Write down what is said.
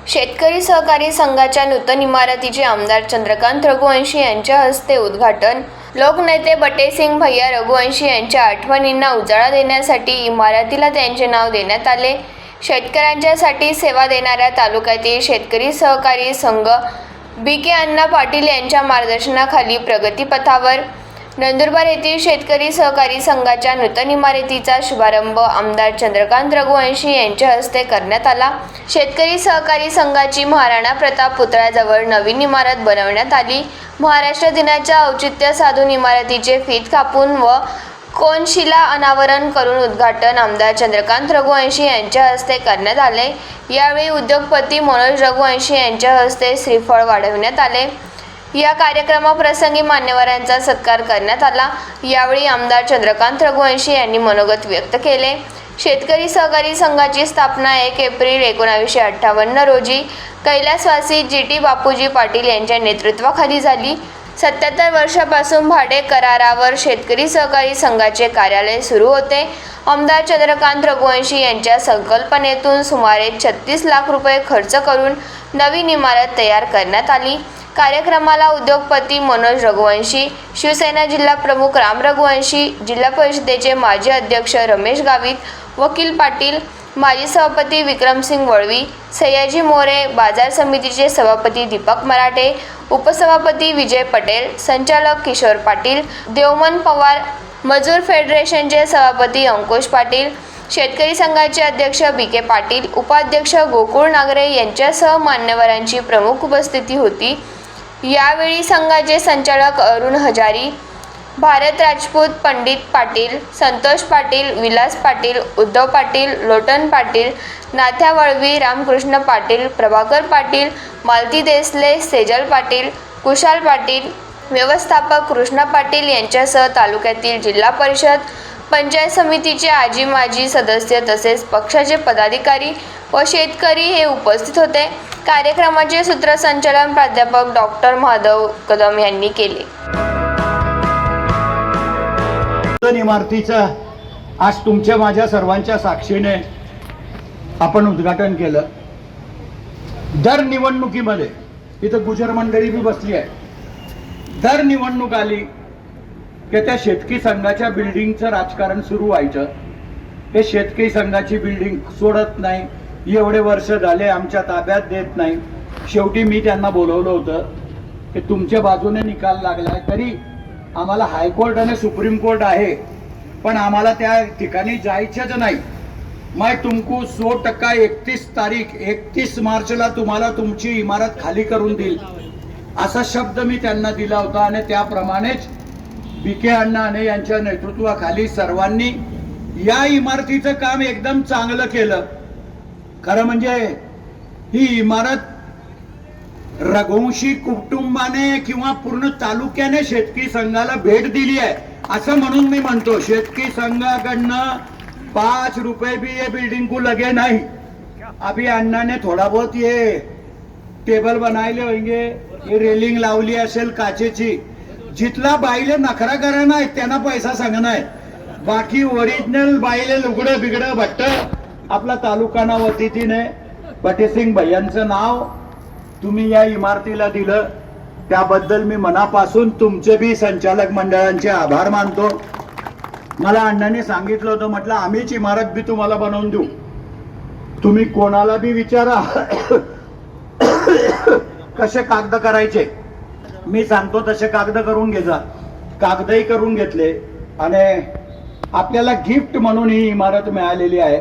शेतकरी सहकारी संघाच्या नूतन इमारतीचे आमदार चंद्रकांत रघुवंशी यांच्या हस्ते उद्घाटन। लोकनेते बटेसिंग भैया रघुवंशी यांच्या आठवणींना उजाळा देण्यासाठी इमारतीला त्यांचे नाव देण्यात आले। शेतकऱ्यांच्यासाठी सेवा देणाऱ्या तालुक्यातील शेतकरी सहकारी संघ बी.के. अण्णा पाटील यांच्या मार्गदर्शनाखाली प्रगतीपथावर। नंदुरबार येथील शेतकरी सहकारी संघाच्या नूतन इमारतीचा शुभारंभ आमदार चंद्रकांत रघुवंशी यांच्या हस्ते करण्यात आला। शेतकरी सहकारी संघाची महाराणा प्रताप पुतळ्याजवळ नवीन इमारत बनवण्यात आली। महाराष्ट्र दिनाच्या औचित्य साधून इमारतीचे फीत कापून व कोनशिला अनावरण करून उद्घाटन आमदार चंद्रकांत रघुवंशी यांच्या हस्ते करण्यात आले। यावेळी उद्योगपती मनोज रघुवंशी यांच्या हस्ते श्रीफळ वाढविण्यात आले। या कार्यक्रमाप्रसंगी मान्यवरांचा सत्कार करण्यात आला। यावेळी आमदार चंद्रकांत रघुवंशी यांनी मनोगत व्यक्त केले। शेतकरी सहकारी संघाची स्थापना 1 एप्रिल 1958 रोजी कैलासवासी जी.टी. बापूजी पाटील यांच्या नेतृत्वाखाली झाली। 77 वर्षापासून भाडे करारावर शेतकरी सहकारी संघाचे कार्यालय सुरू होते। आमदार चंद्रकांत रघुवंशी यांच्या संकल्पनेतून सुमारे 36 लाख रुपये खर्च करून नवीन इमारत तयार करण्यात आली। कार्यक्रमाला उद्योगपती मनोज रघुवंशी, शिवसेना जिल्हा प्रमुख राम रघुवंशी, जिल्हा परिषदेचे माजी अध्यक्ष रमेश गावित, वकील पाटील, माजी सभापती विक्रमसिंग वळवी, सयाजी मोरे, बाजार समितीचे सभापती दीपक मराठे, उपसभापती विजय पटेल, संचालक किशोर पाटील, देवमन पवार, मजूर फेडरेशनचे सभापती अंकुश पाटील, शेतकरी संघाचे अध्यक्ष बी.के. पाटील, उपाध्यक्ष गोकुळ नागरे यांच्यासह मान्यवरांची प्रमुख उपस्थिती होती। यावेळी संघाचे संचालक अरुण हजारी, भारत राजपूत, पंडित पाटील, संतोष पाटील, विलास पाटील, उद्धव पाटील, लोटन पाटील, नाथ्या वळवी, रामकृष्ण पाटील, प्रभाकर पाटील, मालती देसले, सेजल पाटील, कुशाल पाटील, व्यवस्थापक कृष्णा पाटील यांच्यासह तालुक्यातील जिल्हा परिषद, पंचायत समितीचे आजी माजी सदस्य तसेच पक्षाचे पदाधिकारी व शेतकरी हे उपस्थित होते। कार्यक्रमाचे सूत्रसंचालन प्राध्यापक डॉक्टर माधव कदम यांनी केले। इमारतीचं आज तुमच्या माझ्या सर्वांच्या साक्षीने आपण उद्घाटन केलं। दर निवडणुकीमध्ये इथं गुजर मंडळी बी बसली आहे। दर निवडणूक आली की त्या शेतकरी संघाच्या बिल्डिंगचं राजकारण सुरू व्हायचं। हे शेतकरी संघाची बिल्डिंग सोडत नाही, एवढे वर्ष झाले आमच्या ताब्यात देत नाही। शेवटी मी त्यांना बोलवलं होतं की तुमच्या बाजूने निकाल लागलाय, तरी आम्हाला हायकोर्ट आणि सुप्रीम कोर्ट आहे, पण आम्हाला त्या ठिकाणी जायचंच नाही। मैं तुमको 100% 31 मार्चला तुम्हाला तुमची इमारत खाली करून देईल असा शब्द मी त्यांना दिला होता। आणि त्याप्रमाणेच बी.के. अण्णा यांच्या नेतृत्वाखाली सर्वांनी या इमारतीचं काम एकदम चांगलं केलं। खरं म्हणजे ही इमारत रघुवंशी कुटुंबाने किंवा पूर्ण तालुक्याने शेतकरी संघाला भेट दिली आहे असं म्हणून मी म्हणतो। शेतकरी संघाकडनं 5 रुपये भी ये बिल्डिंग को लगे नहीं। अभी अण्णा ने थोड़ा बहुत ये टेबल बनायले होंगे, ये रेलिंग लावली असेल काचेची। जिथला बाईले नखरा करणं आहे त्यांना पैसा सांगणं आहे, बाकी ओरिजिनल बाईले लुगडं बिगडं भट्ट आपला तालुकाना वतीने बटेसिंग भैयांचं नाव तुम्ही या इमारतीला दिलं, त्याबद्दल मी मनापासून तुमचे बी संचालक मंडळांचे आभार मानतो। मला अण्णांनी सांगितलं होतं, म्हटलं आम्हीच इमारत बी तुम्हाला बनवून देऊ, तुम्ही कोणाला बी विचारा कसे कागद करायचे, मी सांगतो तसे कागद करून घे जा। कागदही करून घेतले आणि आपल्याला गिफ्ट म्हणून ही इमारत मिळालेली आहे।